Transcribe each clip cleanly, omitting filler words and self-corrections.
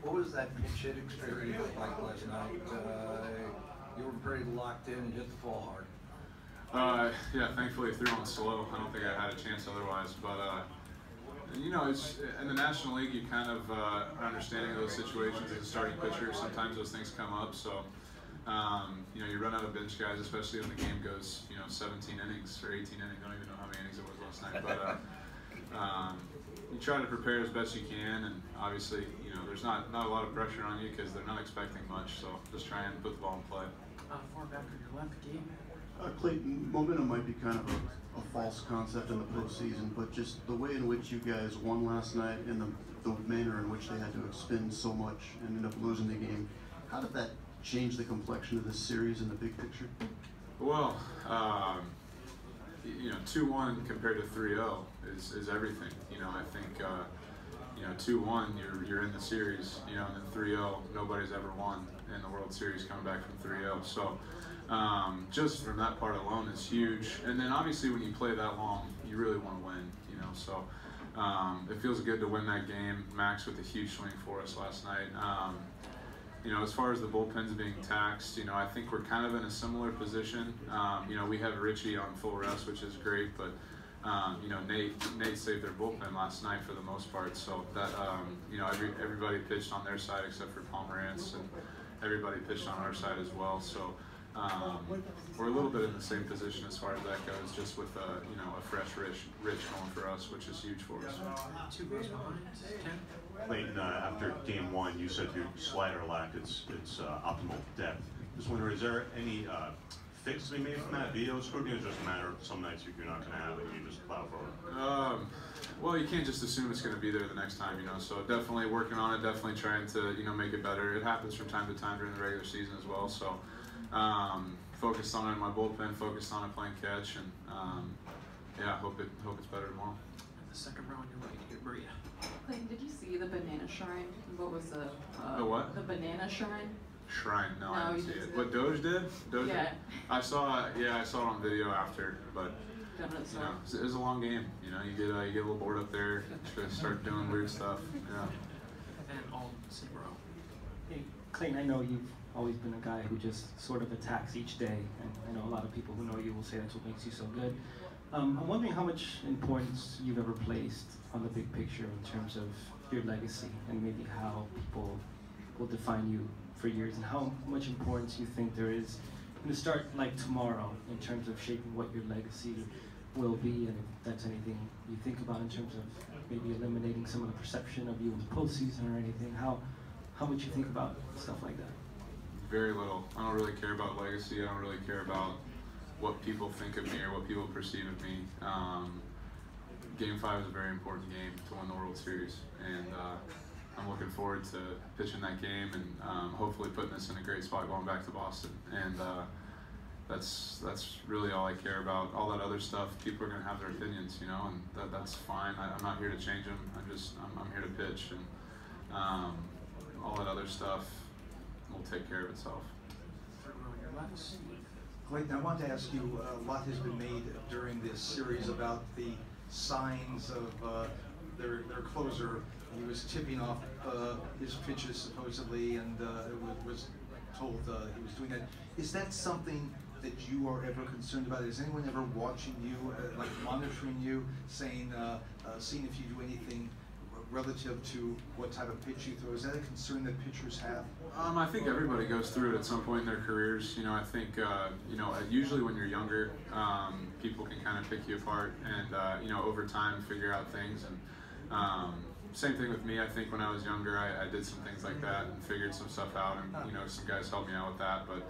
What was that pitch hit experience like last night? You were pretty locked in and hit the ball hard. Yeah, thankfully threw on slow. I don't think I had a chance otherwise. But you know, it's in the National League. You kind of are understanding of those situations as a starting pitcher. Sometimes those things come up. So you know, you run out of bench guys, especially when the game goes 17 innings or 18 innings. I don't even know how many innings it was last night. But you try to prepare as best you can, and obviously, you know, there's not a lot of pressure on you because they're not expecting much. So just try and put the ball in play. Far back on your left, game. Clayton, momentum might be kind of a false concept in the postseason, but just the way in which you guys won last night and the manner in which they had to expend so much and end up losing the game, how did that change the complexion of this series in the big picture? Well, you know, 2-1 compared to 3-0 is everything. You know, I think you know, 2-1 you're in the series. You know, and then 3-0 nobody's ever won in the World Series coming back from 3-0. So just from that part alone is huge. And then obviously when you play that long, you really want to win. You know, so it feels good to win that game. Max with a huge swing for us last night. You know, as far as the bullpens being taxed, you know, I think we're kind of in a similar position. You know, we have Richie on full rest, which is great, but you know, Nate saved their bullpen last night for the most part. So that you know, everybody pitched on their side except for Pomerantz, and everybody pitched on our side as well. So we're a little bit in the same position as far as that goes, just with you know, a fresh Rich going for us, which is huge for us. 2 goes behind. Tim? Clayton, after game 1, you said your slider lacked its optimal depth. Just wondering, is there any fix to be made from that? Video scrutiny, or just a matter of some nights you're not going to have it and you just plow forward? Well, you can't just assume it's going to be there the next time, you know. So definitely working on it, definitely trying to, you know, make it better. It happens from time to time during the regular season as well. So focused on it in my bullpen, focused on it playing catch, and yeah, hope it's better tomorrow. The second round, you're looking to get Maria. Clayton, did you see the banana shrine? What was the what? The banana shrine? Shrine? No, I didn't see it. What Doge did? Yeah. I saw it on video after, but you know, it was a long game. You know, you get a little bored up there, start doing weird stuff. Yeah. And all zero. Hey, Clayton, I know you've always been a guy who just sort of attacks each day, and I know a lot of people who know you will say that's what makes you so good. I'm wondering how much importance you've ever placed on the big picture in terms of your legacy, and maybe how people will define you for years, and how much importance you think there is in the start like tomorrow in terms of shaping what your legacy will be, and if that's anything you think about in terms of maybe eliminating some of the perception of you in the postseason or anything. How much you think about stuff like that? Very little. I don't really care about legacy. I don't really care about what people think of me or what people perceive of me. Game 5 is a very important game to win the World Series, and I'm looking forward to pitching that game and hopefully putting us in a great spot going back to Boston. And that's really all I care about. All that other stuff, people are going to have their opinions, you know, and that's fine. I'm not here to change them. I'm here to pitch, and all that other stuff will take care of itself. Third row, your left. Clayton, I want to ask you, a lot has been made during this series about the signs of their closer. He was tipping off his pitches supposedly, and it was told he was doing that. Is that something that you are ever concerned about? Is anyone ever watching you, like monitoring you, saying, seeing if you do anything relative to what type of pitch you throw? Is that a concern that pitchers have? I think everybody goes through it at some point in their careers. You know, I think you know, usually when you're younger, people can kind of pick you apart, and you know, over time figure out things. And same thing with me. I think when I was younger, I did some things like that and figured some stuff out, and you know, some guys helped me out with that. But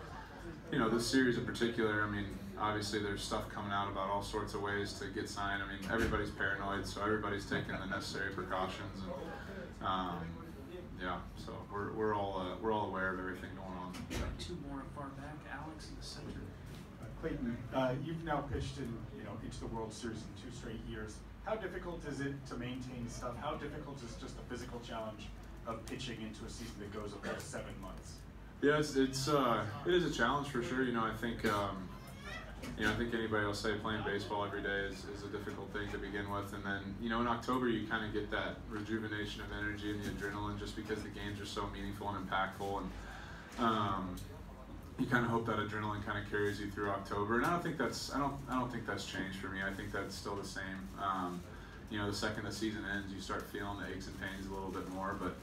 you know, this series in particular, I mean, obviously there's stuff coming out about all sorts of ways to get signed. I mean, everybody's paranoid, so everybody's taking the necessary precautions, and yeah, so we're all aware of everything going on. Two more far back, Alex in the center. Clayton, you've now pitched in each of the World Series in 2 straight years. How difficult is it to maintain stuff? How difficult is just the physical challenge of pitching into a season that goes about 7 months? Yeah, it is a challenge for sure. You know, I think I think anybody will say playing baseball every day is a difficult thing to begin with. And then, in October you kind of get that rejuvenation of energy and the adrenaline just because the games are so meaningful and impactful. And you kind of hope that adrenaline kind of carries you through October. And I don't think that's changed for me. I think that's still the same. The second the season ends, you start feeling the aches and pains a little bit more. But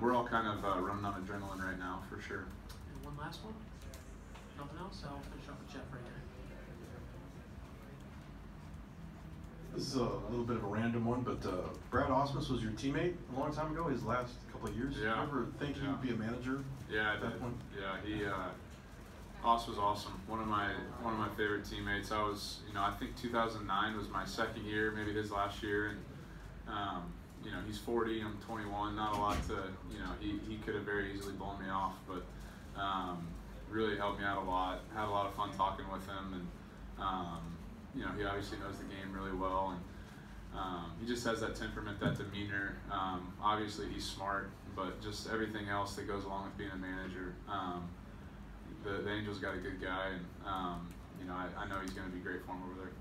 we're all kind of running on adrenaline right now, for sure. And one last one? Nothing else? I'll finish up with Jeff right here. This is a little bit of a random one, but Brad Ausmus was your teammate a long time ago, his last couple of years. Yeah. Did you ever think he would be a manager? Yeah, I at that did. point? Yeah, Aus was awesome. One of my favorite teammates. I was, I think 2009 was my second year, maybe his last year, and he's 40, I'm 21. Not a lot to, he could have very easily blown me off, but really helped me out a lot. Had a lot of fun talking with him, and he obviously knows the game really well, and he just has that temperament, that demeanor. Obviously he's smart, but just everything else that goes along with being a manager. The Angels got a good guy, and I know he's going to be great for him over there.